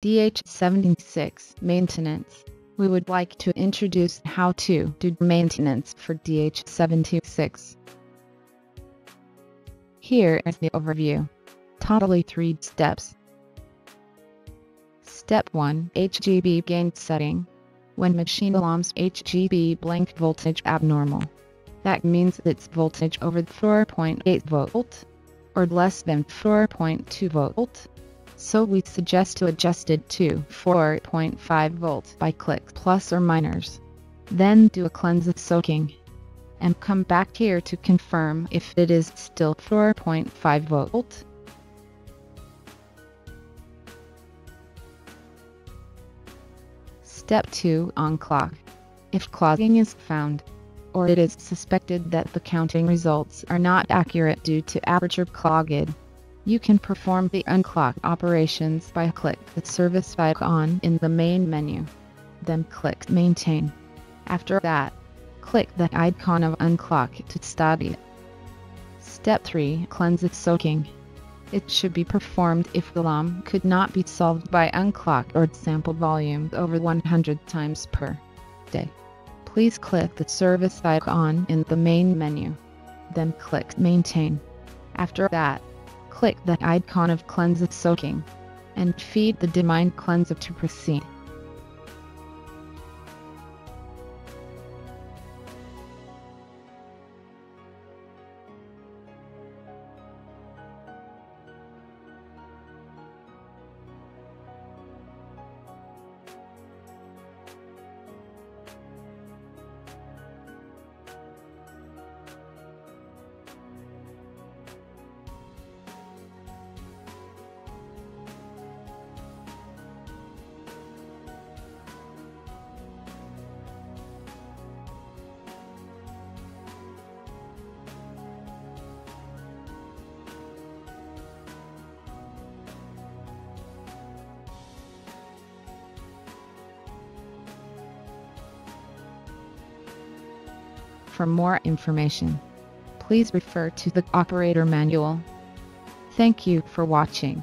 DH76 Maintenance. We would like to introduce how to do maintenance for DH76. Here is the overview. Totally 3 steps. Step 1. HGB gain setting. When machine alarms HGB blank voltage abnormal. That means its voltage over 4.8 volt or less than 4.2 volt. So we suggest to adjust it to 4.5 volt by click plus or minus. Then do a cleanse soaking. And come back here to confirm if it is still 4.5 volt. Step 2. Unclock. If clogging is found, or it is suspected that the counting results are not accurate due to aperture clogged, you can perform the unclock operations by click the service icon in the main menu. Then click Maintain. After that, click the icon of Unclock to start it. Step 3. Cleanse soaking. It should be performed if the alarm could not be solved by unclock or sample volume over 100 times per day. Please click the service icon in the main menu. Then click Maintain. After that, click the icon of Cleanse Soaking and feed the Dymind cleanser to proceed. For more information, please refer to the operator manual. Thank you for watching.